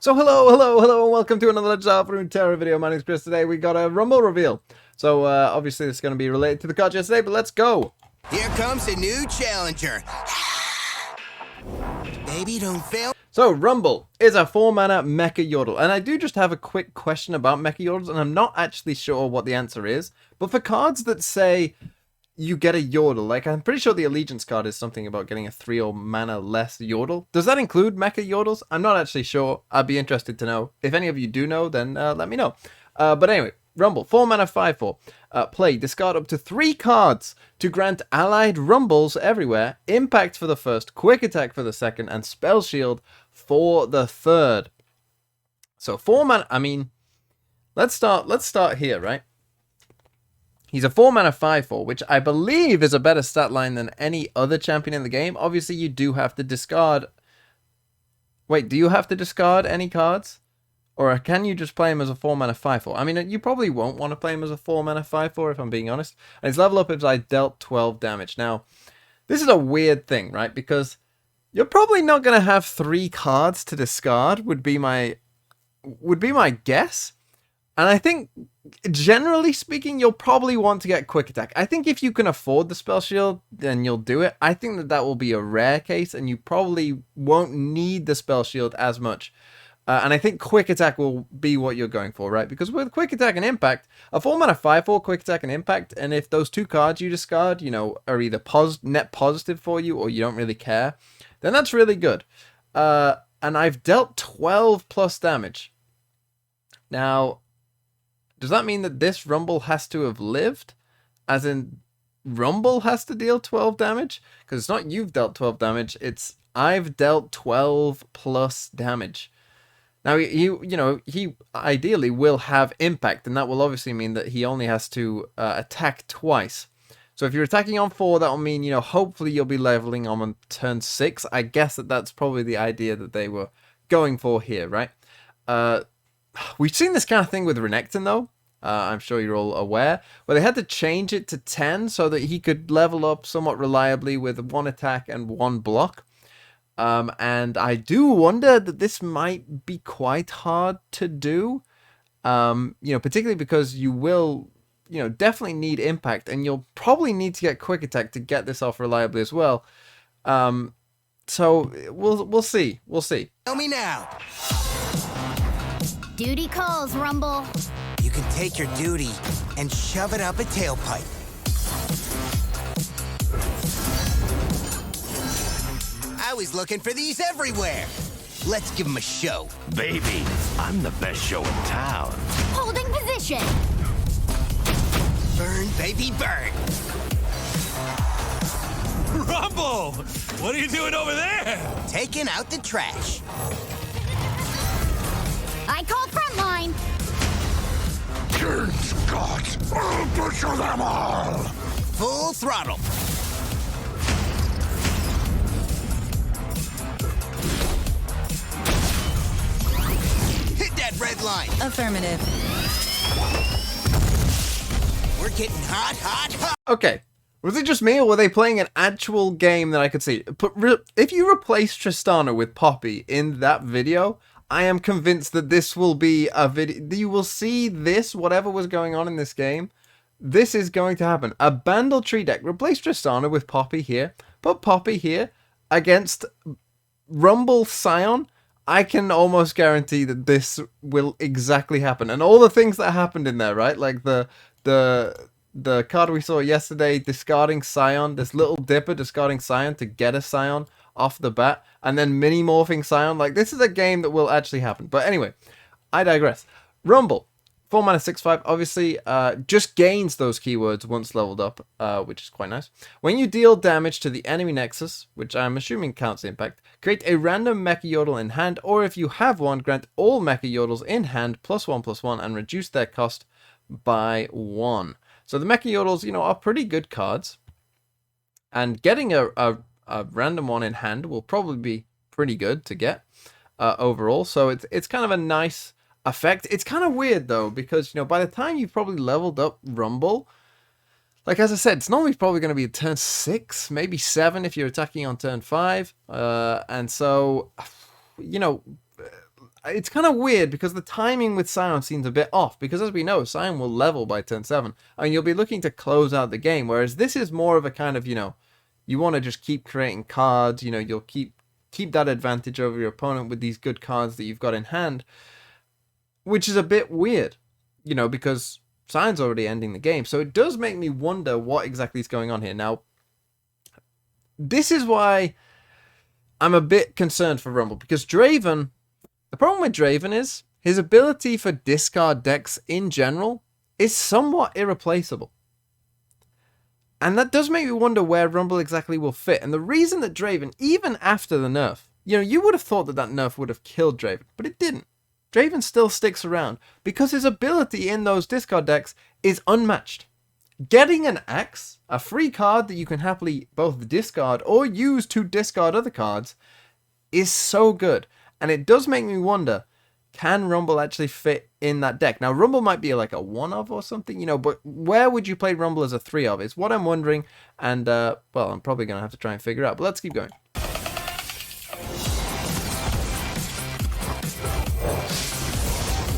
So hello, and welcome to another Let's Play Runeterra video. My name's Chris. Today we got a Rumble reveal. So obviously this is going to be related to the card yesterday, but let's go. Here comes a new challenger. Baby, don't fail. So Rumble is a 4-mana Mecha Yordle, and I do just have a quick question about Mecha Yordles, and I'm not actually sure what the answer is. But for cards that say you get a Yordle, like I'm pretty sure the Allegiance card is something about getting a 3 or mana less Yordle. Does that include Mecha Yordles? I'm not actually sure. I'd be interested to know. If any of you do know, then let me know. But anyway, Rumble, 4 mana 5/4. Play, discard up to 3 cards to grant allied Rumbles everywhere, impact for the first, quick attack for the second, and spell shield for the third. So 4 mana, I mean, let's start here, right? He's a 4 mana 5/4, which I believe is a better stat line than any other champion in the game. Obviously, you do have to discard. Wait, do you have to discard any cards? Or can you just play him as a 4 mana 5/4? I mean, you probably won't want to play him as a 4 mana 5/4 if I'm being honest. And his level up is I dealt 12 damage. Now, this is a weird thing, right? Because you're probably not going to have 3 cards to discard, would be my guess. And I think, generally speaking, you'll probably want to get quick attack. I think if you can afford the spell shield, then you'll do it. I think that will be a rare case, and you probably won't need the spell shield as much. And I think quick attack will be what you're going for, right? Because with quick attack and impact, a 4 mana 5/4 quick attack and impact, and if those 2 cards you discard, you know, are either net positive for you or you don't really care, then that's really good. And I've dealt 12 plus damage. Now, does that mean that this Rumble has to have lived? As in, Rumble has to deal 12 damage? Because it's not you've dealt 12 damage, it's I've dealt 12 plus damage. Now, he ideally will have impact, and that will obviously mean that he only has to attack twice. So if you're attacking on 4, that will mean, hopefully you'll be leveling on turn 6. I guess that's probably the idea that they were going for here, right? We've seen this kind of thing with Renekton, though. I'm sure you're all aware. Where they had to change it to 10 so that he could level up somewhat reliably with 1 attack and 1 block. And I do wonder that this might be quite hard to do. Particularly because you will, definitely need impact, and you'll probably need to get quick attack to get this off reliably as well. So we'll see. We'll see. Tell me now. Duty calls, Rumble. You can take your duty and shove it up a tailpipe. I was looking for these everywhere. Let's give them a show. Baby, I'm the best show in town. Holding position. Burn, baby, burn. Rumble! What are you doing over there? Taking out the trash. I call frontline. Good Scott! I'll butcher them all! Full throttle. Hit that red line. Affirmative. We're getting hot, hot, hot. Okay. Was it just me, or were they playing an actual game that I could see? If you replace Tristana with Poppy in that video, I am convinced that this will be a video. You will see this, whatever was going on in this game. This is going to happen. A Bandle Tree deck. Replace Tristana with Poppy here. Put Poppy here against Rumble Scion. I can almost guarantee that this will exactly happen. And all the things that happened in there, right? Like the card we saw yesterday, discarding Scion. This little dipper discarding Scion to get a Scion off the bat, and then mini morphing Scion. Like, this is a game that will actually happen. But anyway, I digress. Rumble, 4 mana 6/5, obviously just gains those keywords once leveled up, which is quite nice. When you deal damage to the enemy nexus, which I'm assuming counts impact, create a random Mecha Yordle in hand, or if you have one, grant all Mecha Yordles in hand +1/+1 and reduce their cost by 1. So the Mecha Yordles, are pretty good cards, and getting a random one in hand will probably be pretty good to get overall. So it's kind of a nice effect. It's kind of weird though, because by the time you've probably leveled up Rumble, like as I said, it's normally probably going to be a turn 6, maybe 7 if you're attacking on turn 5. And so, it's kind of weird because the timing with Scion seems a bit off, because as we know, Scion will level by turn 7 and you'll be looking to close out the game, whereas this is more of a kind of, you want to just keep creating cards, you'll keep that advantage over your opponent with these good cards that you've got in hand, which is a bit weird, because Scion's already ending the game. So it does make me wonder what exactly is going on here. Now, this is why I'm a bit concerned for Rumble, because Draven, the problem with Draven is his ability for discard decks in general is somewhat irreplaceable. And that does make me wonder where Rumble exactly will fit. And the reason that Draven, even after the nerf, you would have thought that nerf would have killed Draven, but it didn't. Draven still sticks around because his ability in those discard decks is unmatched. Getting an axe, a free card that you can happily both discard or use to discard other cards, is so good. And it does make me wonder, can Rumble actually fit in that deck? Now, Rumble might be like a 1-of or something, but where would you play Rumble as a 3-of is what I'm wondering. And, well, I'm probably going to have to try and figure out. But let's keep going.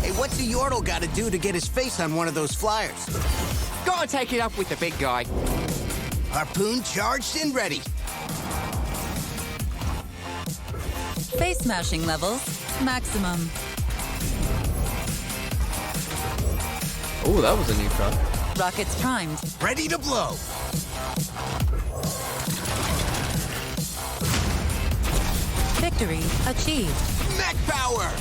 Hey, what's the Yordle got to do to get his face on one of those flyers? Gotta take it up with the big guy. Harpoon charged and ready. Face smashing levels, maximum. Oh, that was a new card. Rockets primed. Ready to blow. Victory achieved. Mech power!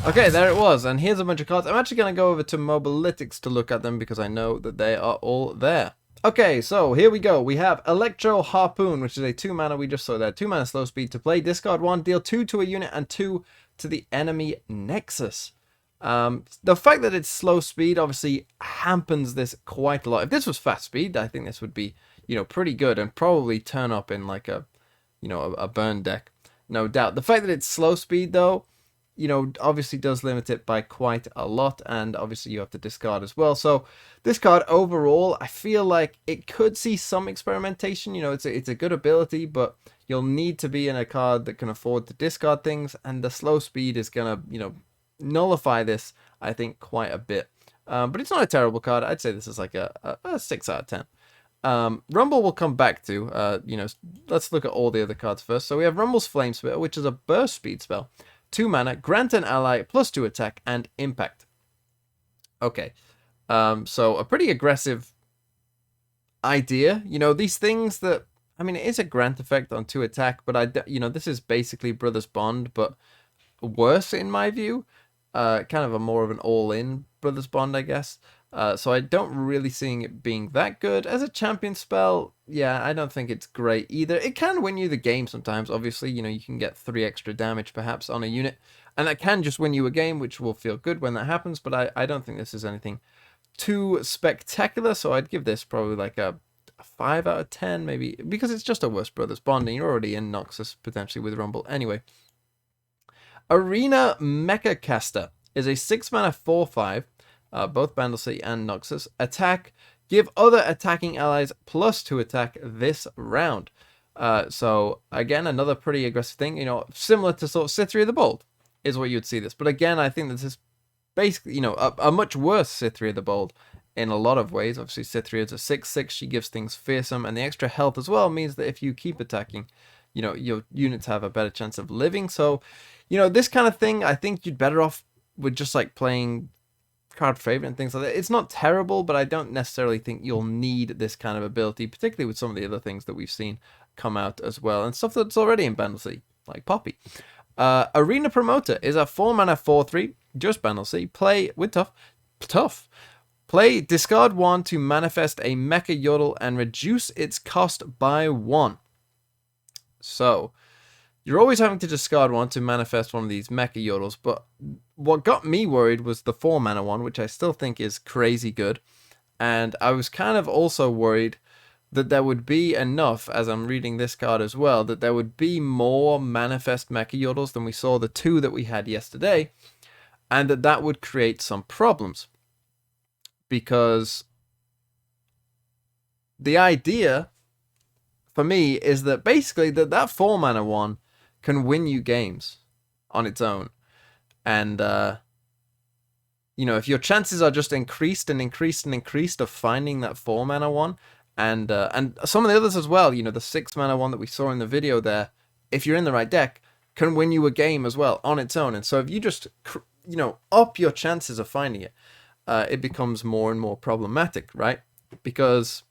Okay, there it was, and here's a bunch of cards. I'm actually going to go over to Mobalytics to look at them because I know that they are all there. Okay, so here we go. We have Electro Harpoon, which is a 2-mana, we just saw that, 2-mana slow speed to play. Discard 1, deal 2 to a unit and 2 to the enemy Nexus. The fact that it's slow speed obviously hampers this quite a lot. If this was fast speed, I think this would be, pretty good and probably turn up in like a burn deck, no doubt. The fact that it's slow speed though, obviously does limit it by quite a lot, and obviously you have to discard as well. So this card overall, I feel like it could see some experimentation. It's a good ability, but you'll need to be in a card that can afford to discard things, and the slow speed is gonna, nullify this, I think, quite a bit. But it's not a terrible card. I'd say this is like a 6 out of 10. Rumble will come back to, let's look at all the other cards first. So we have Rumble's Flame Spitter, which is a burst speed spell. 2 mana, grant an ally +2 attack and impact. Okay, so a pretty aggressive idea. These things that, it is a grant effect on 2 attack, but this is basically Brothers Bond, but worse in my view. Kind of a more of an all-in Brothers Bond, I guess. So I don't really seeing it being that good. As a champion spell, yeah, I don't think it's great either. It can win you the game sometimes, obviously. You can get 3 extra damage perhaps on a unit, and that can just win you a game, which will feel good when that happens, but I don't think this is anything too spectacular, so I'd give this probably like a 5 out of 10, maybe, because it's just a worse Brothers Bond, and you're already in Noxus, potentially, with Rumble. Anyway, Arena Mecha Caster is a 6-mana 4/5, both Bandlesey and Noxus. Attack, give other attacking allies +2 attack this round. So again, another pretty aggressive thing, similar to sort of Cytherea the Bold is what you'd see this. But again, I think this is basically, a much worse Cytherea the Bold in a lot of ways. Obviously, Cytherea is a 6/6, she gives things fearsome, and the extra health as well means that if you keep attacking, your units have a better chance of living. So, this kind of thing, I think you'd better off with just like playing card favorite and things like that. It's not terrible, but I don't necessarily think you'll need this kind of ability, particularly with some of the other things that we've seen come out as well, and stuff that's already in Bandlesey, like Poppy. Arena Promoter is a 4-mana 4/3, just Bandlesey. Play with tough. Play, discard 1 to manifest a Mecha Yordle and reduce its cost by 1. So, you're always having to discard 1 to manifest one of these Mecha Yordles, but what got me worried was the 4-mana one, which I still think is crazy good. And I was kind of also worried that there would be enough, as I'm reading this card as well, that there would be more manifest Mecha Yordles than we saw the 2 that we had yesterday, and that would create some problems. Because the idea for me is that basically that 4-mana one can win you games on its own. And, you know, if your chances are just increased and increased and increased of finding that 4-mana one, and some of the others as well, you know, the 6-mana one that we saw in the video there, if you're in the right deck, can win you a game as well on its own. And so if you just, you know, up your chances of finding it, it becomes more and more problematic, right? Because,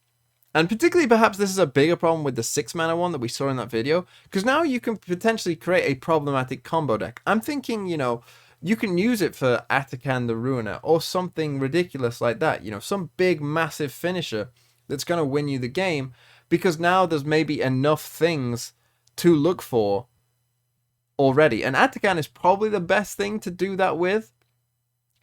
and particularly perhaps this is a bigger problem with the 6-mana one that we saw in that video, because now you can potentially create a problematic combo deck. I'm thinking, you know, you can use it for Atakan the Ruiner or something ridiculous like that, you know, some big massive finisher that's going to win you the game, because now there's maybe enough things to look for already. And Atakan is probably the best thing to do that with,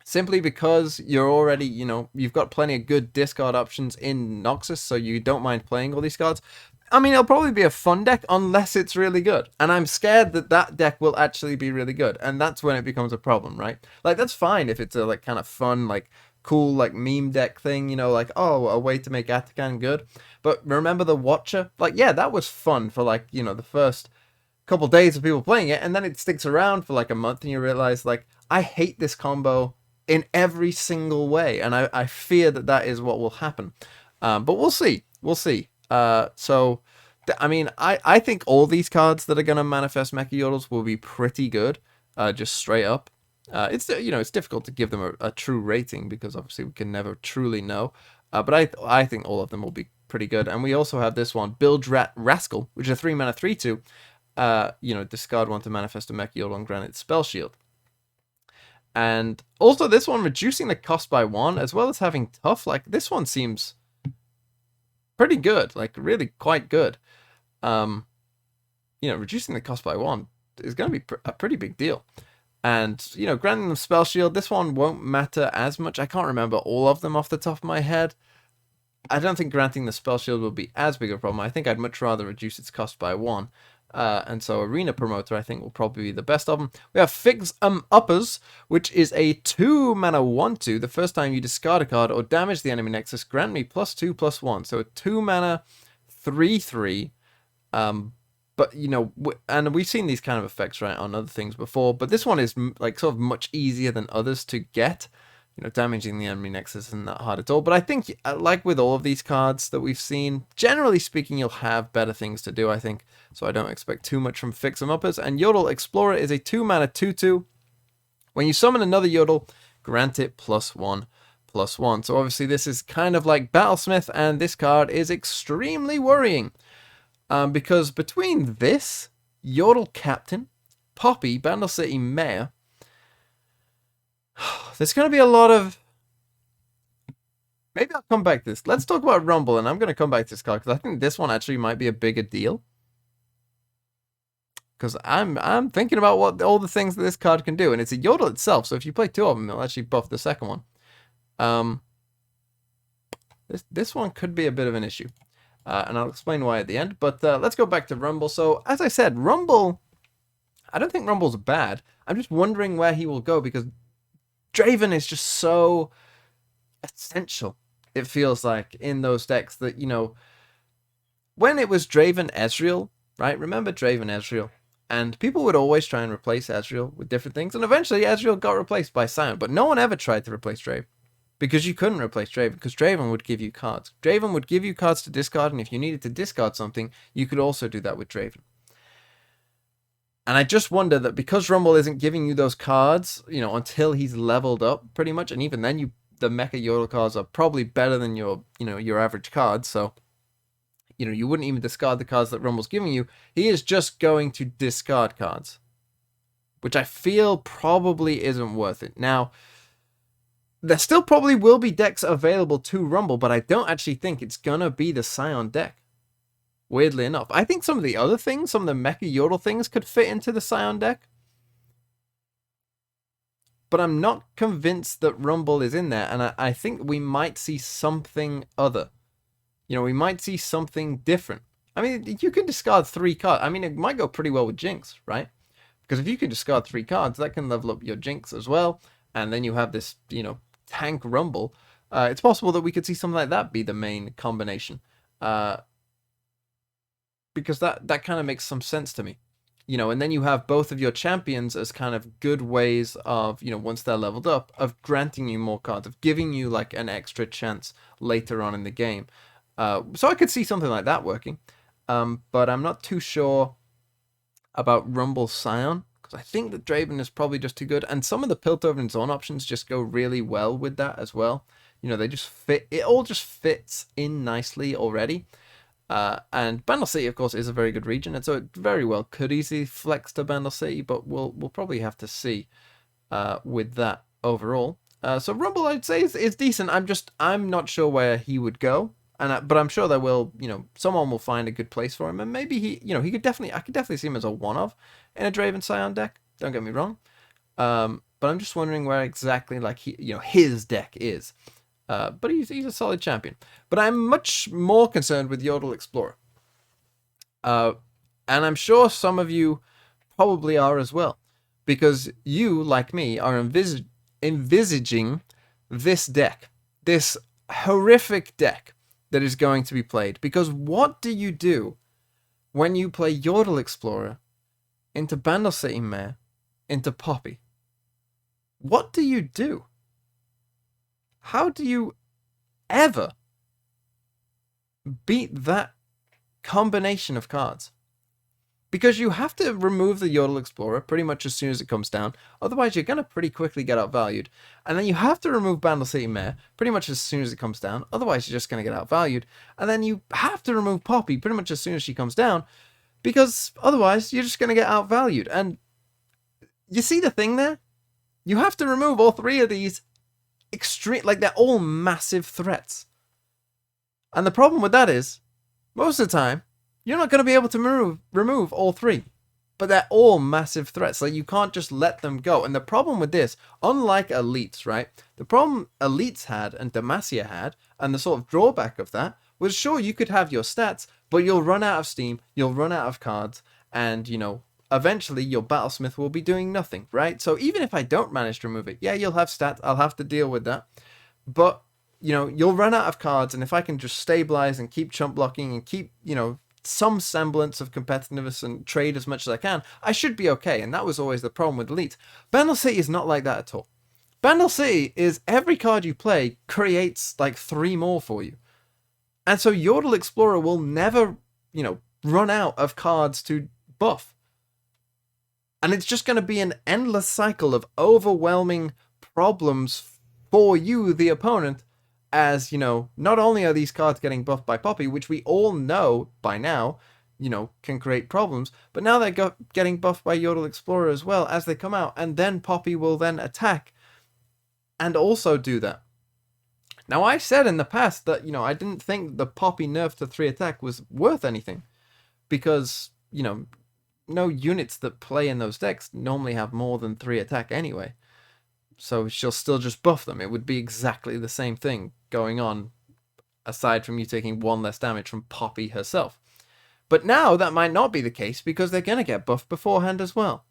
simply because you're already, you know, you've got plenty of good discard options in Noxus, so you don't mind playing all these cards. I mean, it'll probably be a fun deck unless it's really good. And I'm scared that that deck will actually be really good. And that's when it becomes a problem, right? Like, that's fine if it's a, like, kind of fun, like, cool, like, meme deck thing, you know, like, oh, a way to make Atakan good. But remember the Watcher? Like, yeah, that was fun for, like, you know, the first couple days of people playing it. And then it sticks around for, like, a month and you realize, like, I hate this combo in every single way, and I fear that that is what will happen, but we'll see. So I mean, I think all these cards that are going to manifest Mecha Yordles will be pretty good, just straight up. It's, you know, it's difficult to give them a true rating because obviously we can never truly know, but I think all of them will be pretty good. And we also have this one, Bilge Rascal, which is a 3-mana 3/2. You know, discard one to manifest a Mecha Yordle and grant it Spell Shield. And also this one, reducing the cost by 1, as well as having tough. Like, this one seems pretty good, like really quite good. You know, reducing the cost by 1 is going to be a pretty big deal. And, you know, granting them Spell Shield, this one won't matter as much. I can't remember all of them off the top of my head. I don't think granting the Spell Shield will be as big a problem. I think I'd much rather reduce its cost by 1. And so Arena Promoter, I think, will probably be the best of them. We have Fix Uppers, which is a 2-mana 1/2. The first time you discard a card or damage the enemy nexus, grant me +2/+1. So a 2-mana 3/3. But, you know, and we've seen these kind of effects, right, on other things before. But this one is, like, sort of much easier than others to get. You know, damaging the enemy nexus isn't that hard at all. But I think, like with all of these cards that we've seen, generally speaking, you'll have better things to do, I think. So I don't expect too much from Fix 'em Uppers. And Yordle Explorer is a 2-mana 2/2. When you summon another Yordle, grant it +1/+1. So obviously this is kind of like Battlesmith, and this card is extremely worrying. Because between this, Yordle Captain, Poppy, Bandle City Mayor, there's going to be a lot of... Maybe I'll come back to this. Let's talk about Rumble, and I'm going to come back to this card, because I think this one actually might be a bigger deal. Because I'm thinking about what all the things that this card can do, and it's a Yordle itself, so if you play 2 of them, it'll actually buff the second one. This one could be a bit of an issue, and I'll explain why at the end, but let's go back to Rumble. So, as I said, Rumble, I don't think Rumble's bad. I'm just wondering where he will go, because Draven is just so essential, it feels like, in those decks that, you know, when it was Draven Ezreal, right? Remember Draven Ezreal? And people would always try and replace Ezreal with different things, and eventually Ezreal got replaced by Sion, but no one ever tried to replace Draven, because you couldn't replace Draven, because Draven would give you cards. Draven would give you cards to discard, and if you needed to discard something, you could also do that with Draven. And I just wonder that because Rumble isn't giving you those cards, you know, until he's leveled up pretty much, and even then the Mecha Yordle cards are probably better than your, you know, your average cards, so, you know, you wouldn't even discard the cards that Rumble's giving you. He is just going to discard cards, which I feel probably isn't worth it. Now, there still probably will be decks available to Rumble, but I don't actually think it's gonna be the Sion deck. Weirdly enough, I think some of the other things, some of the Mecha Yordle things could fit into the Sion deck. But I'm not convinced that Rumble is in there, and I think we might see something other. You know, we might see something different. I mean, you can discard 3 cards. I mean, it might go pretty well with Jinx, right? Because if you can discard 3 cards, that can level up your Jinx as well. And then you have this, you know, tank Rumble. It's possible that we could see something like that be the main combination. Because that kind of makes some sense to me. You know, and then you have both of your champions as kind of good ways of, you know, once they're leveled up, of granting you more cards, of giving you like an extra chance later on in the game. So I could see something like that working. But I'm not too sure about Rumble Scion, because I think that Draven is probably just too good. And some of the Piltover and Zone options just go really well with that as well. You know, they just fit. It all just fits in nicely already. And Bandle City, of course, is a very good region, and so it very well could easily flex to Bandle City, but we'll probably have to see with that overall. So Rumble, I'd say, is decent. I'm not sure where he would go, but I'm sure there will, you know, someone will find a good place for him, and maybe I could definitely see him as a one-of in a Draven Scion deck. Don't get me wrong, but I'm just wondering where exactly, like, his deck is. But he's a solid champion. But I'm much more concerned with Yordle Explorer. And I'm sure some of you probably are as well. Because you, like me, are envisaging this deck. This horrific deck that is going to be played. Because what do you do when you play Yordle Explorer into Bandle City Mare into Poppy? What do you do? How do you ever beat that combination of cards? Because you have to remove the Yordle Explorer pretty much as soon as it comes down. Otherwise, you're going to pretty quickly get outvalued. And then you have to remove Bandle City Mare pretty much as soon as it comes down. Otherwise, you're just going to get outvalued. And then you have to remove Poppy pretty much as soon as she comes down. Because otherwise, you're just going to get outvalued. And you see the thing there? You have to remove all three of these extreme, like, they're all massive threats. And the problem with that is, most of the time, you're not going to be able to remove all three. But they're all massive threats. Like, you can't just let them go. And the problem with this, unlike Elites, right? The problem Elites had and Demacia had, and the sort of drawback of that, was sure, you could have your stats, but you'll run out of steam, you'll run out of cards, and, you know, eventually your Battlesmith will be doing nothing, right? So even if I don't manage to remove it, yeah, you'll have stats, I'll have to deal with that. But, you know, you'll run out of cards, and if I can just stabilize and keep chump blocking and keep, you know, some semblance of competitiveness and trade as much as I can, I should be okay. And that was always the problem with Elite. Bandle City is not like that at all. Bandle City is every card you play creates like 3 more for you. And so Yordle Explorer will never, you know, run out of cards to buff. And it's just going to be an endless cycle of overwhelming problems for you, the opponent, as, you know, not only are these cards getting buffed by Poppy, which we all know by now, you know, can create problems, but now they're getting buffed by Yordle Explorer as well as they come out, and then Poppy will then attack and also do that. Now, I said in the past that, you know, I didn't think the Poppy nerf to 3 attack was worth anything, because, you know, no units that play in those decks normally have more than 3 attack anyway. So she'll still just buff them. It would be exactly the same thing going on, aside from you taking 1 less damage from Poppy herself. But now that might not be the case, because they're going to get buffed beforehand as well.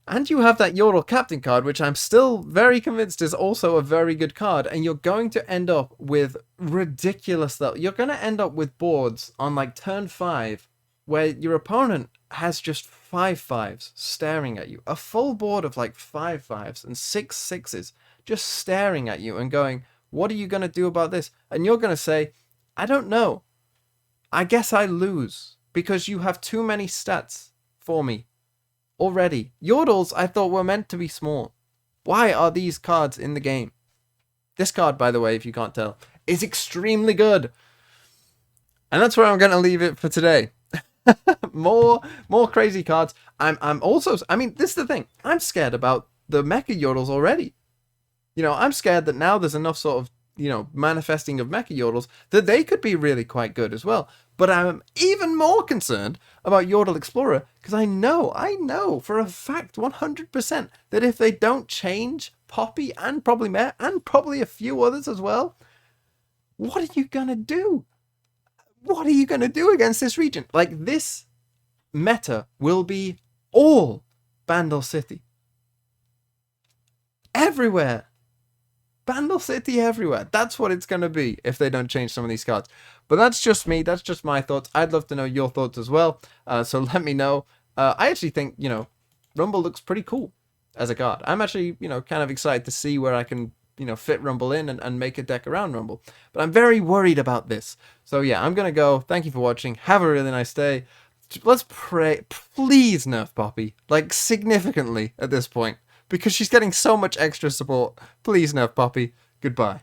And you have that Yordle Captain card, which I'm still very convinced is also a very good card, and you're going to end up with ridiculous stuff. You're going to end up with boards on like turn 5 where your opponent has just 5/5s staring at you. A full board of like 5/5s and 6/6s just staring at you and going, what are you going to do about this? And you're going to say, I don't know. I guess I lose because you have too many stats for me already. Yordles, I thought, were meant to be small. Why are these cards in the game? This card, by the way, if you can't tell, is extremely good. And that's where I'm going to leave it for today. more crazy cards. I'm also, I mean, this is the thing. I'm scared about the Mecha Yordles already. You know, I'm scared that now there's enough sort of, you know, manifesting of Mecha Yordles that they could be really quite good as well. But I'm even more concerned about Yordle Explorer, because I know for a fact 100% that if they don't change Poppy and probably Mare and probably a few others as well, what are you gonna do? What are you going to do against this region? Like, this meta will be all Bandle City. Everywhere. Bandle City everywhere. That's what it's going to be if they don't change some of these cards. But that's just me. That's just my thoughts. I'd love to know your thoughts as well. So let me know. I actually think, you know, Rumble looks pretty cool as a card. I'm actually, you know, kind of excited to see where I can, you know, fit Rumble in and make a deck around Rumble. But I'm very worried about this. So yeah, I'm going to go. Thank you for watching. Have a really nice day. Let's pray. Please nerf Poppy. Like, significantly at this point. Because she's getting so much extra support. Please nerf Poppy. Goodbye.